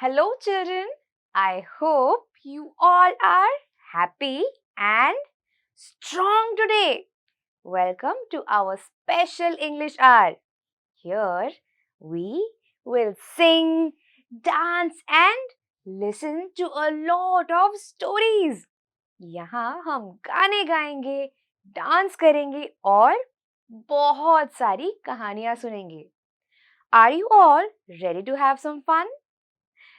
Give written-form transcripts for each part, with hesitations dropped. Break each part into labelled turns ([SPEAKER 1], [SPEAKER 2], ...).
[SPEAKER 1] Hello, children. I hope you all are happy and strong today. Welcome to our special English hour. Here we will sing, dance, and listen to a lot of stories. यहाँ हम गाने गाएंगे, dance करेंगे और बहुत सारी कहानियां सुनेंगे. Are you all ready to have some fun?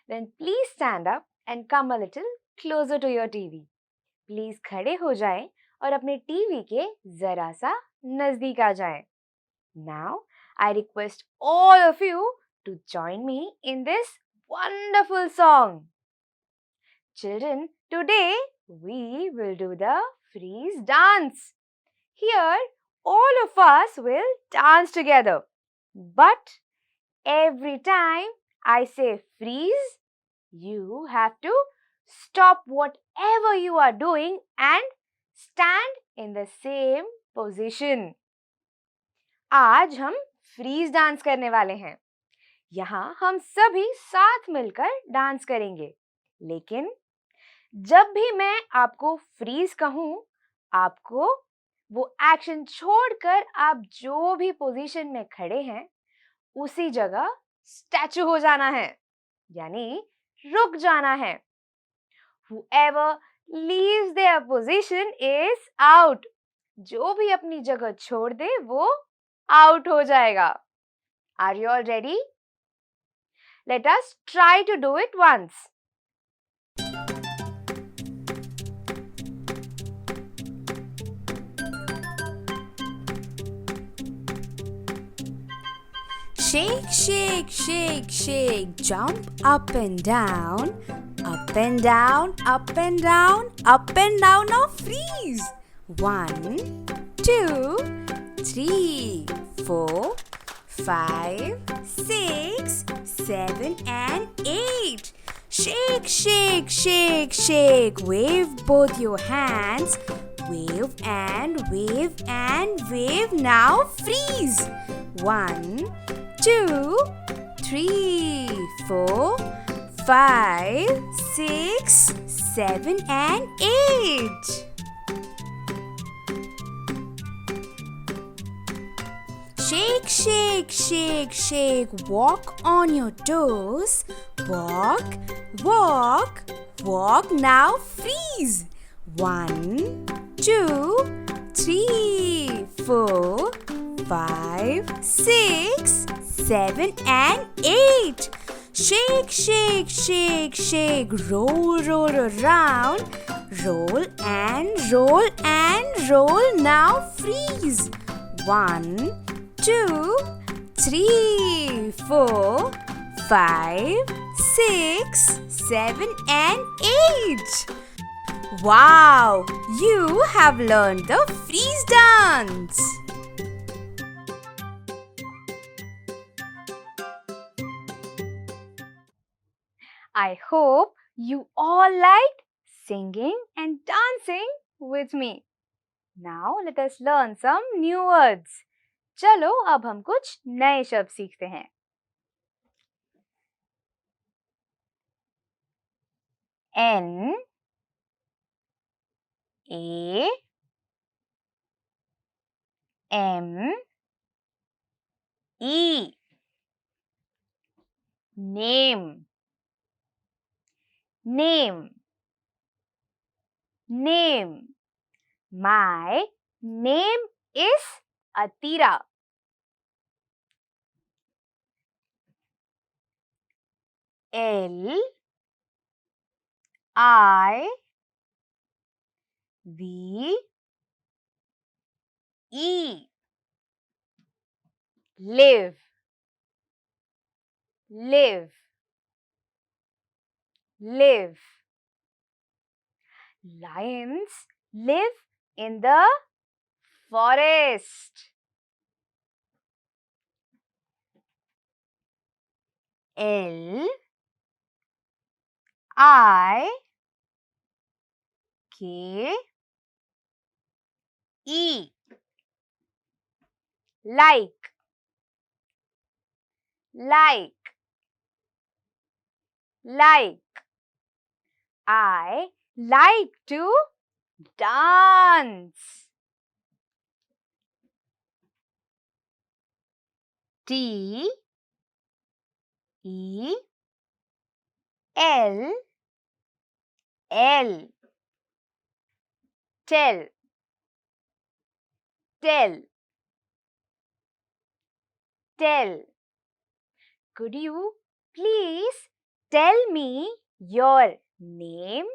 [SPEAKER 1] Then please stand up and come a little closer to your TV. Please खड़े हो जाएं और अपने टीवी के जरा सा नजदीक आ जाएं. Now I request all of you to join me in this wonderful song. Children, today we will do the freeze dance. Here all of us will dance together. But every time I say freeze, you have to stop whatever you are doing and stand in the same position. आज हम freeze dance करने वाले हैं. यहाँ हम सभी साथ मिलकर डांस करेंगे. लेकिन जब भी मैं आपको फ्रीज कहूँ, आपको वो एक्शन छोड़कर आप जो भी पोजीशन में खड़े हैं, उसी जगह स्टैचू हो जाना है, यानी रुक जाना है. Whoever leaves their position is out. जो भी अपनी जगह छोड़ दे वो आउट हो जाएगा. Are you all ready? Let us try to do it once.
[SPEAKER 2] Shake, shake, shake, shake, jump up and down, up and down, up and down, up and down. Now freeze. 1, 2, 3, 4, 5, 6, 7, and 8. Shake, shake, shake, shake. Wave both your hands. Wave and wave and wave. Now freeze. 1, 2, 3, 4, 5, 6, 7, and 8. Shake, shake, shake, shake. Walk on your toes. Walk, walk, walk. Now freeze. 1, 2, 3, 4, 5, 6, 7, and 8. Shake, shake, shake, shake. Roll, roll around. Roll and roll and roll. Now freeze. 1, 2, 3, 4, 5, 6, 7, and 8. Wow! You have learned the freeze dance.
[SPEAKER 1] I hope you all liked singing and dancing with me. Now let us learn some new words. चलो अब हम कुछ नए शब्द सीखते हैं. N A M E Name. Name. Name. My name is Atira. L I V E. Live. Live. Live. Lions live in the forest. L I K E. Like. Like. Like. I like to dance. T E L L. Tell. Tell. Tell. Could you please tell me your name?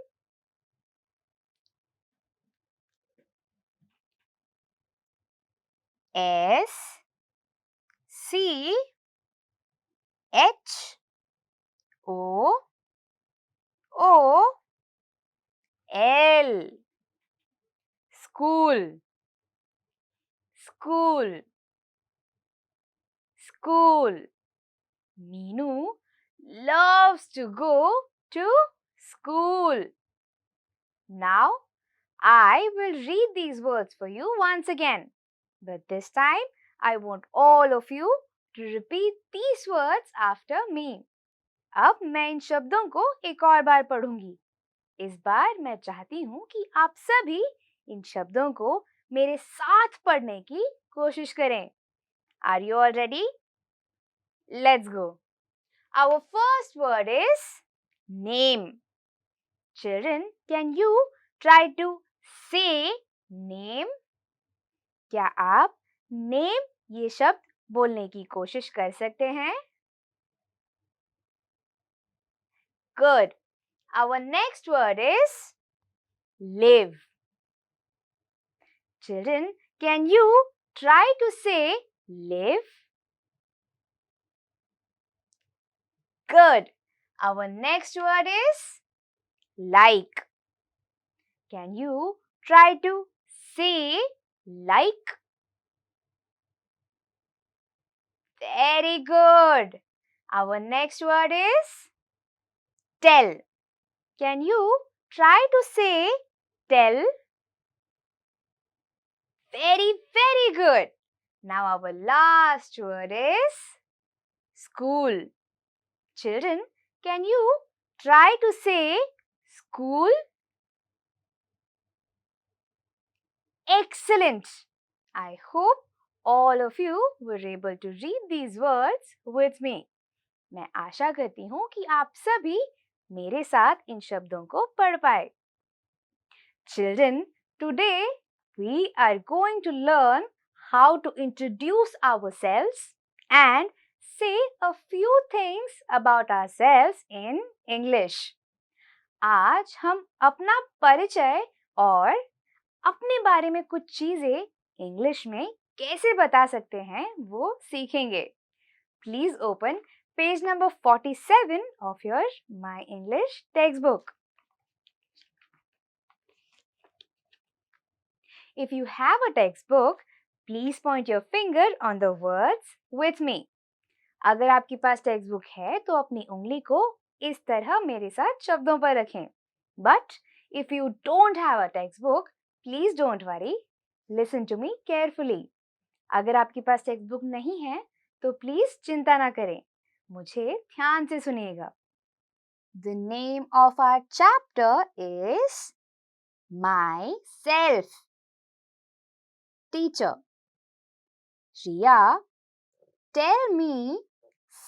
[SPEAKER 1] S C H O O L. School. School. School. Meenu loves to go to school. Now, I will read these words for you once again. But this time, I want all of you to repeat these words after me. अब मैं इन शब्दों को एक और बार पढ़ूंगी. इस बार मैं चाहती हूँ कि आप सभी इन शब्दों को मेरे साथ पढ़ने की कोशिश करें. Are you all ready? Let's go. Our first word is name. Children, can you try to say name? क्या आप name ये शब्द बोलने की कोशिश कर सकते हैं? Good. Our next word is live. Children, can you try to say live? Good. Our next word is like. Can you try to say like? Very good. Our next word is tell. Can you try to say tell? Very, very good. Now our last word is school. Children, can you try to say school? Excellent. I hope all of you were able to read these words with me. मैं आशा करती हूँ कि आप सभी मेरे साथ इन शब्दों को पढ़ पाए. Children, today we are going to learn how to introduce ourselves and say a few things about ourselves in English. आज हम अपना परिचय और अपने बारे में कुछ चीजें इंग्लिश में कैसे बता सकते हैं वो सीखेंगे. Please open page number 47 of your My English textbook. If you have a textbook, please point your finger on the words with me. अगर आपके पास टेक्स्ट बुक है तो अपनी उंगली को इस तरह मेरे साथ शब्दों पर रखें. But if you don't have a textbook, please don't worry. Listen to me carefully. अगर आपके पास टेक्स्ट बुक नहीं है तो प्लीज चिंता ना करें. मुझे ध्यान से सुनिएगा. The name of our chapter is Myself. Teacher. Riya, tell me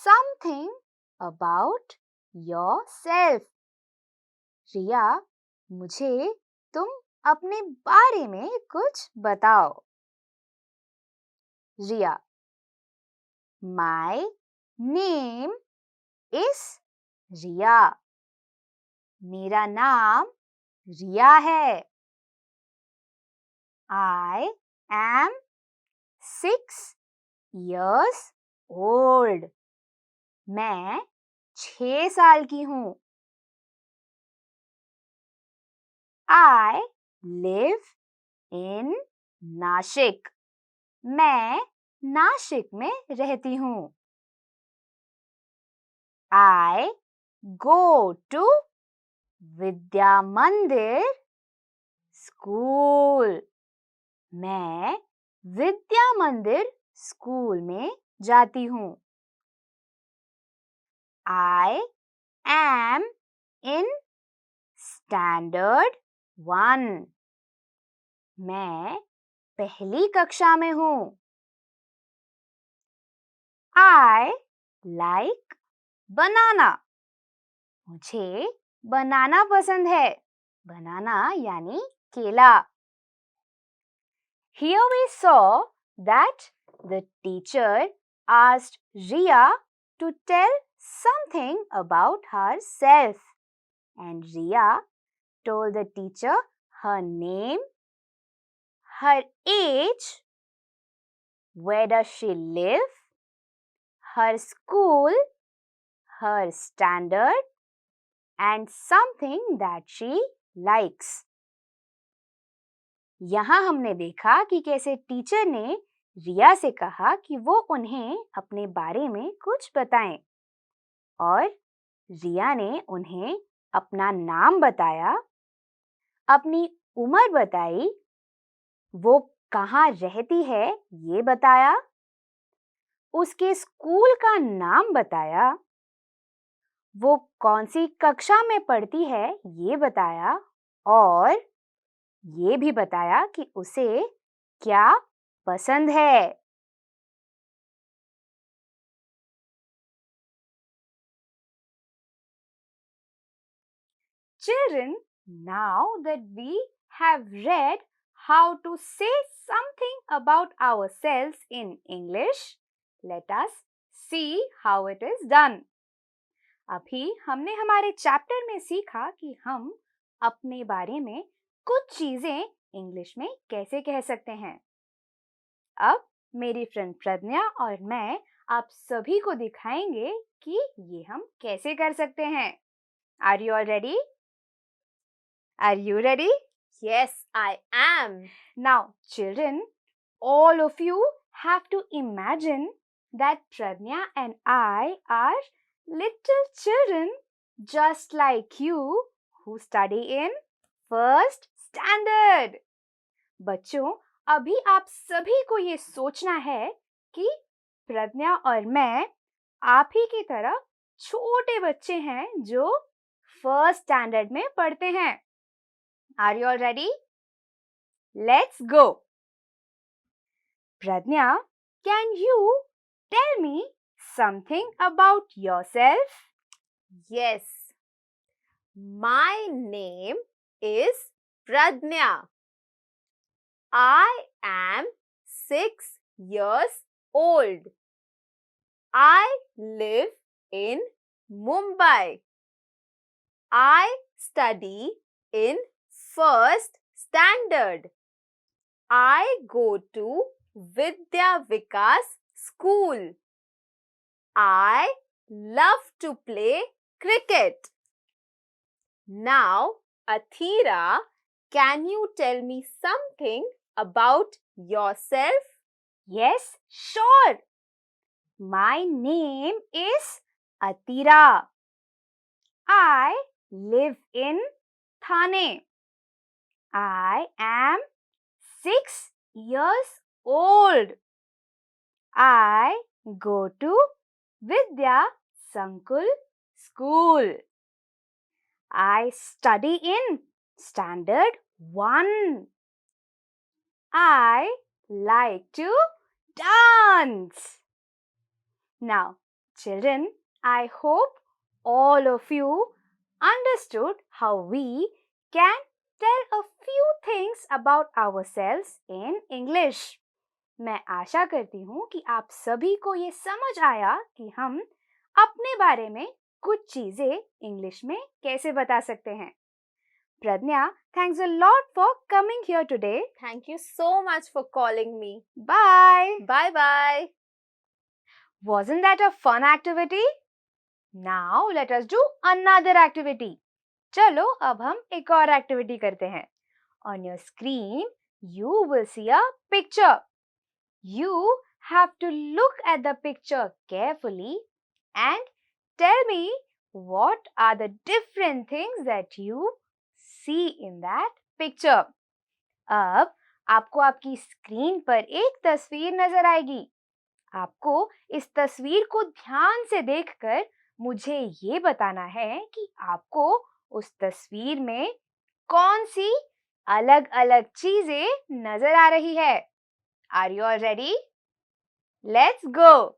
[SPEAKER 1] something about yourself. रिया, मुझे तुम अपने बारे में कुछ बताओ. रिया, My name is रिया। मेरा नाम रिया है। I am 6 years old. मैं 6 साल की हूँ। I live in Nashik. मैं नाशिक में रहती हूँ। I go to विद्या मंदिर स्कूल। मैं विद्या मंदिर स्कूल में जाती हूँ। I am in standard 1. मैं पहली कक्षा में हूँ। I like banana. मुझे बनाना पसंद है। बनाना यानी केला। Here we saw that the teacher asked Riya to tell something about herself, and Riya told the teacher her name, her age, where does she live, her school, her standard, and something that she likes. यहाँ हमने देखा कि कैसे teacher ने रिया से कहा कि वो उन्हें अपने बारे में कुछ बताएं और रिया ने उन्हें अपना नाम बताया, अपनी उम्र बताई, वो कहाँ रहती है ये बताया, उसके स्कूल का नाम बताया, वो कौन सी कक्षा में पढ़ती है ये बताया और ये भी बताया कि उसे क्या पसंद है। Children, now that we have read how to say something about ourselves in English, let us see how it is done. अभी हमने हमारे चैप्टर में सीखा कि हम अपने बारे में कुछ चीजें इंग्लिश में कैसे कह सकते हैं। अब मेरी फ्रेंड प्रज्ञा और मैं आप सभी को दिखाएंगे कि ये हम कैसे कर सकते हैं। Are you all ready? Are you ready?
[SPEAKER 3] Yes, I am.
[SPEAKER 1] Now, children, all of you have to imagine that Pradnya and I are little children just like you who study in first standard. बच्चों, अभी आप सभी को ये सोचना है कि प्रज्ञा और मैं आप ही की तरह छोटे बच्चे हैं जो फर्स्ट स्टैंडर्ड में पढ़ते हैं। Are you all ready? Let's go. Pradnya, can you tell me something about yourself?
[SPEAKER 3] Yes. My name is Pradnya. I am 6 years old. I live in Mumbai. I study in first standard. I go to Vidya Vikas school. I love to play cricket. Now, Athira, can you tell me something about yourself?
[SPEAKER 1] Yes, sure. My name is Athira. I live in Thane. I am 6 years old. I go to Vidya Sankul School. I study in Standard 1. I like to dance. Now, children, I hope all of you understood how we can tell a few things about ourselves in English. मैं आशा करती हूँ कि आप सभी को ये समझ आया कि हम अपने बारे में कुछ चीजें इंग्लिश में कैसे बता सकते हैं। Pradnya, thanks a lot for coming here today.
[SPEAKER 3] Thank you so much for calling me.
[SPEAKER 1] Bye.
[SPEAKER 3] Bye bye.
[SPEAKER 1] Wasn't that a fun activity? Now let us do another activity. चलो अब हम एक और activity करते हैं. On your screen, you will see a picture. You have to look at the picture carefully and tell me what are the different things that you see in that picture. अब आपको आपकी screen पर एक तस्वीर नजर आएगी. आपको इस तस्वीर को ध्यान से देखकर मुझे ये बताना है कि आपको उस तस्वीर में कौन सी अलग-अलग चीजें नजर आ रही है. Are you all ready? Let's go.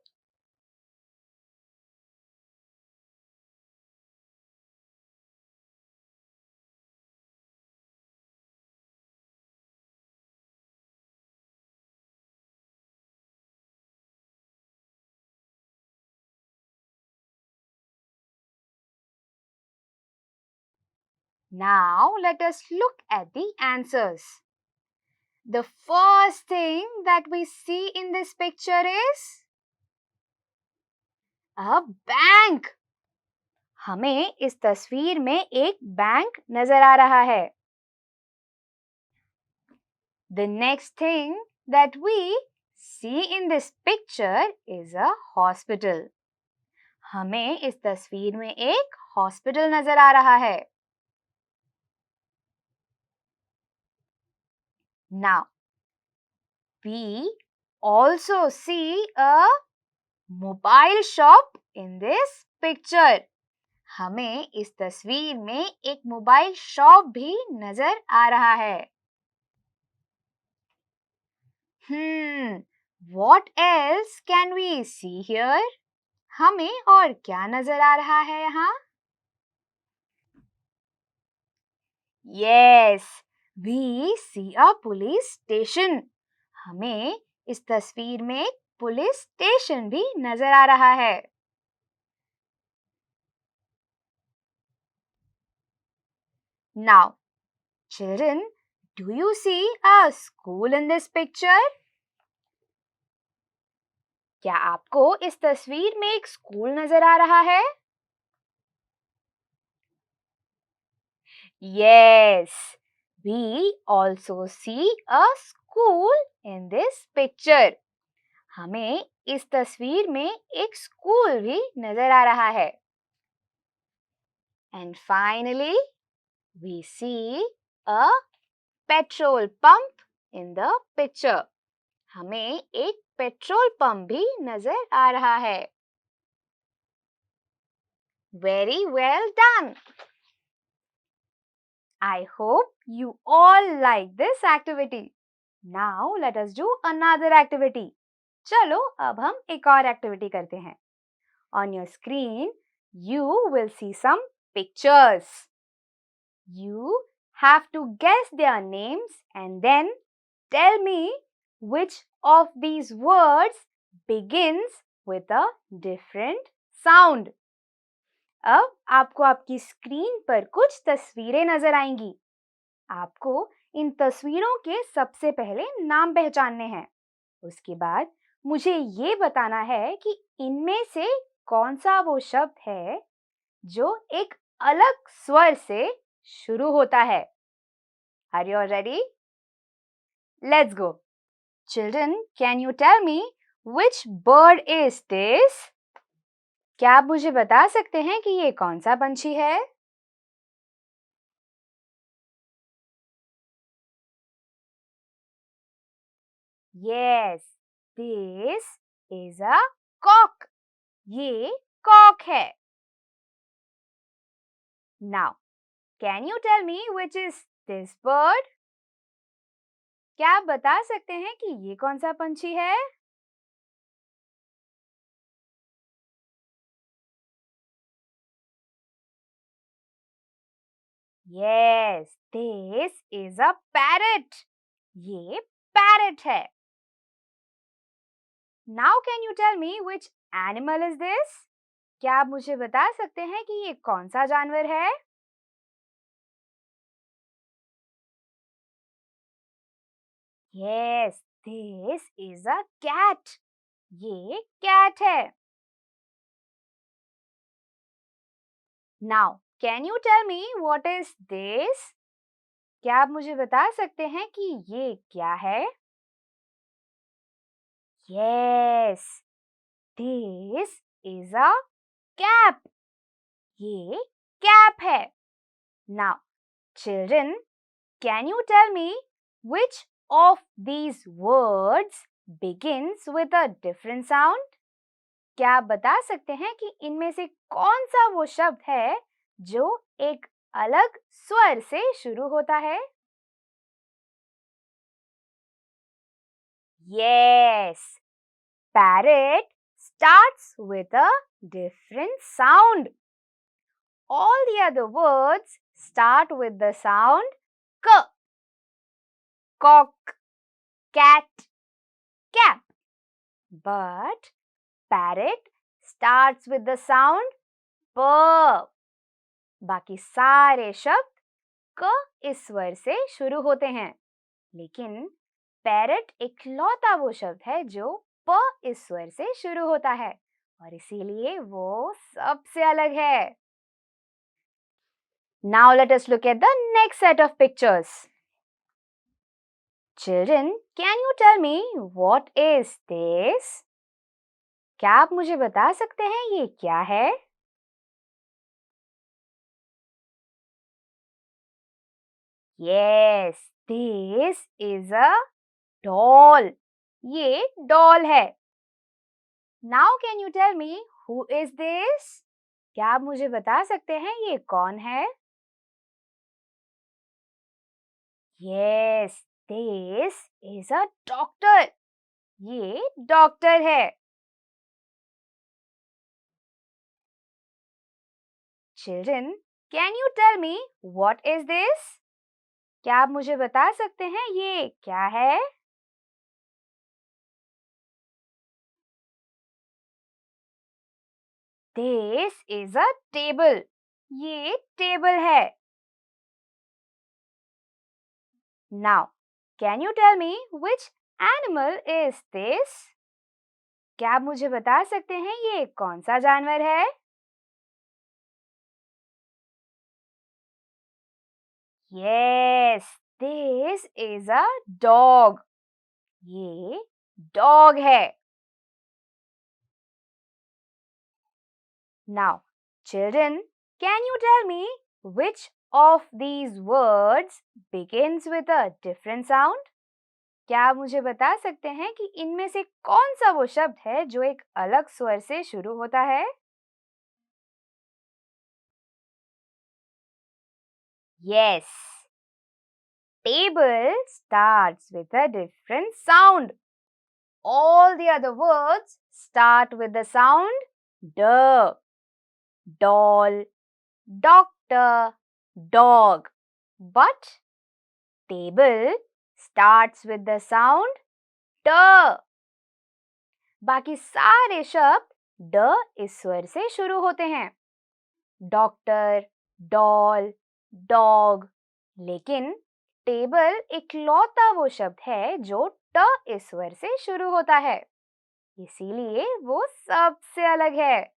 [SPEAKER 1] Now let us look at the answers. The first thing that we see in this picture is a bank. हमें इस तस्वीर में एक बैंक नजर आ रहा है. The next thing that we see in this picture is a hospital. हमें इस तस्वीर में एक हॉस्पिटल नजर आ रहा है. Now, we also see a mobile shop in this picture. हमें इस तस्वीर में एक मोबाइल शॉप भी नजर आ रहा है. What else can we see here? हमें और क्या नजर आ रहा है यहाँ? Yes, we see a police station. हमें इस तस्वीर में एक पुलिस स्टेशन भी नजर आ रहा है. Now, children, do you see a school in this picture? क्या आपको इस तस्वीर में एक स्कूल नजर आ रहा है? Yes, we also see a school in this picture. हमें इस तस्वीर में एक स्कूल भी नजर आ रहा है. And finally, we see a petrol pump in the picture. हमें एक पेट्रोल पंप भी नजर आ रहा है. Very well done. I hope you all like this activity. Now let us do another activity. चलो अब हम एक और एक्टिविटी करते हैं. On your screen, you will see some pictures. You have to guess their names and then tell me which of these words begins with a different sound. अब आपको आपकी स्क्रीन पर कुछ तस्वीरें नजर आएंगी. आपको इन तस्वीरों के सबसे पहले नाम पहचानने हैं. उसके बाद मुझे ये बताना है कि इनमें से कौन सा वो शब्द है जो एक अलग स्वर से शुरू होता है. Are you all ready? Let's go. Children, can you tell me which bird is this? क्या आप मुझे बता सकते हैं कि ये कौन सा पंछी है? Yes, this is a cock. ये cock है. Now, can you tell me which is this bird? क्या आप बता सकते हैं कि ये कौन सा पंछी है? Yes, this is a parrot. ये parrot है. Now can you tell me which animal is this? क्या आप मुझे बता सकते हैं कि ये कौन सा जानवर है? Yes, this is a cat. ये कैट है. Now, can you tell me what is this? क्या आप मुझे बता सकते हैं कि ये क्या है? Yes, this is a cap. ये कैप है. Now, children, can you tell me which of these words begins with a different sound? क्या आप बता सकते हैं कि इनमें से कौन सा वो शब्द है जो एक अलग स्वर से शुरू होता है? Yes, parrot starts with a different sound. All the other words start with the sound k. Cock, cat, cap. But parrot starts with the sound p. बाकी सारे शब्द क इस स्वर से शुरू होते हैं, लेकिन पैरट इकलौता वो शब्द है जो प इस स्वर से शुरू होता है और इसीलिए वो सबसे अलग है. Now let us look at the next set of pictures. Children, can you tell me what is this? क्या आप मुझे बता सकते हैं ये क्या है? Yes, this is a doll. ये doll है. Now can you tell me who is this? क्या आप मुझे बता सकते हैं ये कौन है? Yes, this is a doctor. ये डॉक्टर है. Children, can you tell me what is this? क्या आप मुझे बता सकते हैं ये क्या है? This is a table. ये टेबल है. Now, can you tell me which animal is this? क्या आप मुझे बता सकते हैं ये कौन सा जानवर है? Yes, this is a dog. ये dog है. Now, children, can you tell me which of these words begins with a different sound? क्या आप मुझे बता सकते हैं कि इनमें से कौन सा वो शब्द है जो एक अलग स्वर से शुरू होता है? Yes. Table starts with a different sound. All the other words start with the sound d. Doll, doctor, dog. But table starts with the sound t. बाकी सारे शब्द ड इस स्वर से शुरू होते हैं. Doctor, doll, dog. लेकिन टेबल इकलौता वो शब्द है जो ट इस स्वर से शुरू होता है, इसीलिए वो सबसे अलग है.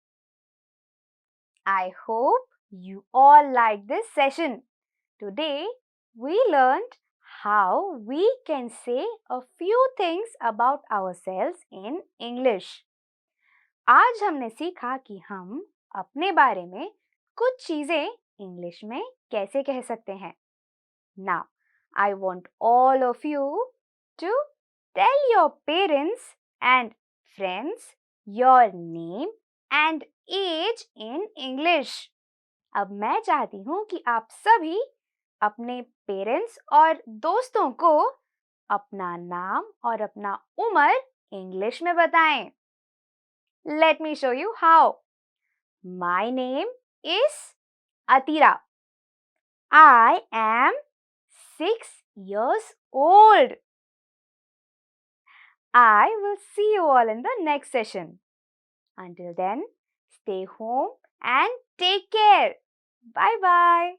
[SPEAKER 1] I hope you all liked this session. Today we learned how we can say a few things about ourselves in English. आज हमने सीखा कि हम अपने बारे में कुछ चीजें इंग्लिश में कैसे कह सकते हैं. Now, I want all of you to tell your parents and friends your name and age in English. अब मैं चाहती हूँ कि आप सभी अपने पेरेंट्स और दोस्तों को अपना नाम और अपना उम्र इंग्लिश में बताएं. Let me show you how. My name is Atira. I am 6 years old. I will see you all in the next session. Until then, Stay home and take care. Bye bye.